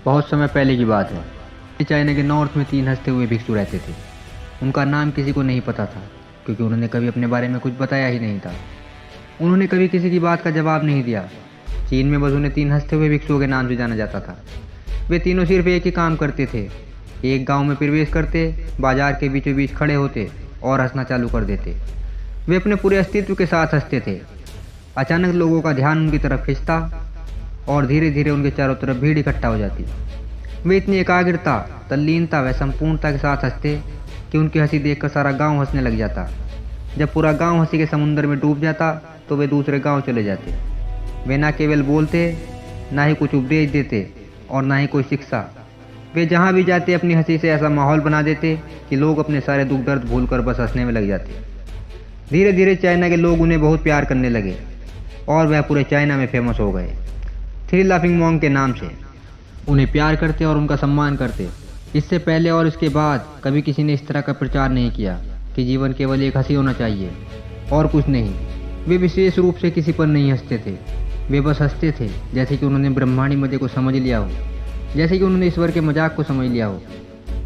बहुत समय पहले की बात है। चाइना के नॉर्थ में 3 हंसते हुए भिक्षु रहते थे। उनका नाम किसी को नहीं पता था, क्योंकि उन्होंने कभी अपने बारे में कुछ बताया ही नहीं था। उन्होंने कभी किसी की बात का जवाब नहीं दिया। चीन में बस उन्हें 3 हंसते हुए भिक्षुओं के नाम से जाना जाता था। वे तीनों सिर्फ एक ही काम करते थे। एक गांव में प्रवेश करते, बाजार के बीचों बीच खड़े होते और हंसना चालू कर देते। वे अपने पूरे अस्तित्व के साथ हंसते थे। अचानक लोगों का ध्यान उनकी तरफ खिंचता और धीरे धीरे उनके चारों तरफ भीड़ इकट्ठा हो जाती। वे इतनी एकाग्रता, तल्लीनता व संपूर्णता के साथ हंसते कि उनकी हंसी देखकर सारा गांव हंसने लग जाता। जब पूरा गांव हंसी के समुद्र में डूब जाता तो वे दूसरे गांव चले जाते। वे ना केवल बोलते, ना ही कुछ उपदेश देते और ना ही कोई शिक्षा। वे जहां भी जाते अपनी हंसी से ऐसा माहौल बना देते कि लोग अपने सारे दुख दर्द भूलकर बस हंसने में लग जाते। धीरे धीरे चाइना के लोग उन्हें बहुत प्यार करने लगे और वह पूरे चाइना में फेमस हो गए, 3 लाफिंग मॉन्क के नाम से। उन्हें प्यार करते और उनका सम्मान करते। इससे पहले और इसके बाद कभी किसी ने इस तरह का प्रचार नहीं किया कि जीवन केवल एक हंसी होना चाहिए और कुछ नहीं। वे विशेष रूप से किसी पर नहीं हंसते थे। वे बस हंसते थे जैसे कि उन्होंने ब्रह्मांडी मजे को समझ लिया हो, जैसे कि उन्होंने ईश्वर के मजाक को समझ लिया हो।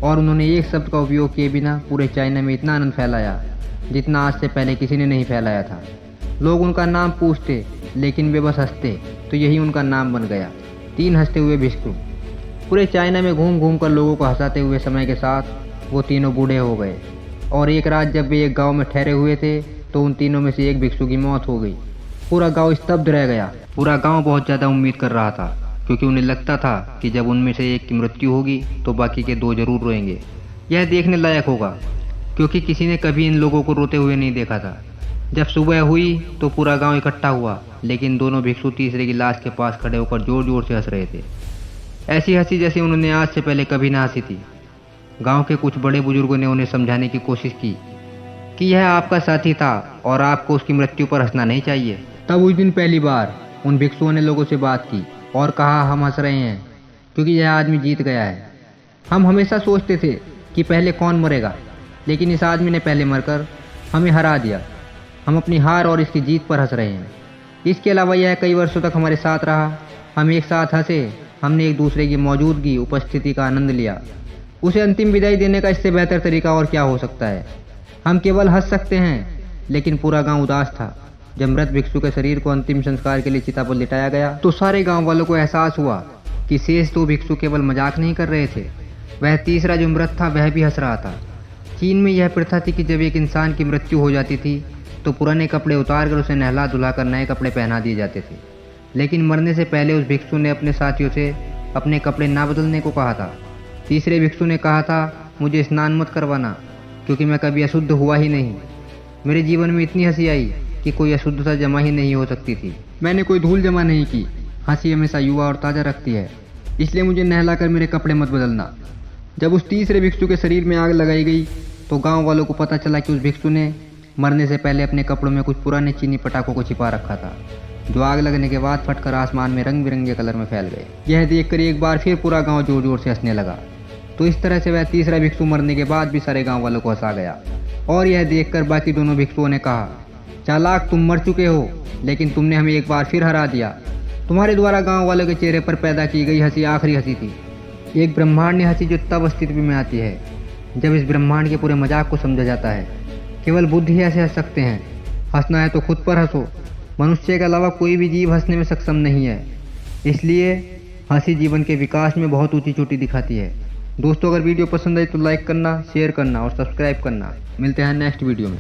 और उन्होंने एक शब्द का उपयोग किए बिना पूरे चाइना में इतना आनंद फैलाया जितना आज से पहले किसी ने नहीं फैलाया था। लोग उनका नाम पूछते, लेकिन वे बस हंसते, तो यही उनका नाम बन गया, 3 हंसते हुए भिक्षु। पूरे चाइना में घूम घूम कर लोगों को हंसाते हुए समय के साथ वो तीनों बूढ़े हो गए। और एक रात जब वे एक गांव में ठहरे हुए थे तो उन तीनों में से एक भिक्षु की मौत हो गई। पूरा गांव स्तब्ध रह गया। पूरा गांव बहुत ज़्यादा उम्मीद कर रहा था, क्योंकि उन्हें लगता था कि जब उनमें से एक की मृत्यु होगी तो बाकी के 2 जरूर रोएंगे। यह देखने लायक होगा, क्योंकि किसी ने कभी इन लोगों को रोते हुए नहीं देखा था। जब सुबह हुई तो पूरा गांव इकट्ठा हुआ, लेकिन दोनों भिक्षु तीसरे की लाश के पास खड़े होकर जोर जोर से हंस रहे थे। ऐसी हंसी जैसी उन्होंने आज से पहले कभी ना हंसी थी। गांव के कुछ बड़े बुजुर्गों ने उन्हें समझाने की कोशिश की कि यह आपका साथी था और आपको उसकी मृत्यु पर हंसना नहीं चाहिए। तब उस दिन पहली बार उन भिक्षुओं ने लोगों से बात की और कहा, हम हंस रहे हैं क्योंकि यह आदमी जीत गया है। हम हमेशा सोचते थे कि पहले कौन मरेगा, लेकिन इस आदमी ने पहले मरकर हमें हरा दिया। हम अपनी हार और इसकी जीत पर हंस रहे हैं। इसके अलावा यह कई वर्षों तक हमारे साथ रहा। हम एक साथ हंसे, हमने एक दूसरे की मौजूदगी, उपस्थिति का आनंद लिया। उसे अंतिम विदाई देने का इससे बेहतर तरीका और क्या हो सकता है। हम केवल हंस सकते हैं, लेकिन पूरा गांव उदास था। जब मृत भिक्षु के शरीर को अंतिम संस्कार के लिए चिता पर लिटाया गया तो सारे गांव वालों को एहसास हुआ कि शेष 2 भिक्षु केवल मजाक नहीं कर रहे थे, वह तीसरा जो मृत था वह भी हंस रहा था। चीन में यह प्रथा थी कि जब एक इंसान की मृत्यु हो जाती थी तो पुराने कपड़े उतार कर उसे नहला धुलाकर नए कपड़े पहना दिए जाते थे। लेकिन मरने से पहले उस भिक्षु ने अपने साथियों से अपने कपड़े ना बदलने को कहा था। तीसरे भिक्षु ने कहा था, मुझे स्नान मत करवाना, क्योंकि मैं कभी अशुद्ध हुआ ही नहीं। मेरे जीवन में इतनी हंसी आई कि कोई अशुद्धता जमा ही नहीं हो सकती थी। मैंने कोई धूल जमा नहीं की। हंसी हमेशा युवा और ताज़ा रखती है, इसलिए मुझे नहलाकर मेरे कपड़े मत बदलना। जब उस तीसरे भिक्षु के शरीर में आग लगाई गई तो गांव वालों को पता चला कि उस भिक्षु ने मरने से पहले अपने कपड़ों में कुछ पुराने चीनी पटाखों को छिपा रखा था, जो आग लगने के बाद फटकर आसमान में रंग बिरंगे कलर में फैल गए। यह देखकर एक बार फिर पूरा गाँव जोर जोर से हंसने लगा। तो इस तरह से वह तीसरा भिक्षु मरने के बाद भी सारे गाँव वालों को हंसा गया। और यह देखकर बाकी दोनों भिक्षुओं ने कहा, चालाक, तुम मर चुके हो, लेकिन तुमने हमें एक बार फिर हरा दिया। तुम्हारे द्वारा गांव वालों के चेहरे पर पैदा की गई हंसी आखिरी हंसी थी, एक ब्रह्मांड हंसी जो तब अस्तित्व में आती है जब इस ब्रह्मांड के पूरे मजाक को समझा जाता है। केवल बुद्ध ही ऐसे हंस सकते हैं। हंसना है तो खुद पर हंसो। मनुष्य के अलावा कोई भी जीव हंसने में सक्षम नहीं है, इसलिए हंसी जीवन के विकास में बहुत ऊंची चोटी दिखाती है। दोस्तों, अगर वीडियो पसंद आई तो लाइक करना, शेयर करना और सब्सक्राइब करना। मिलते हैं नेक्स्ट वीडियो में।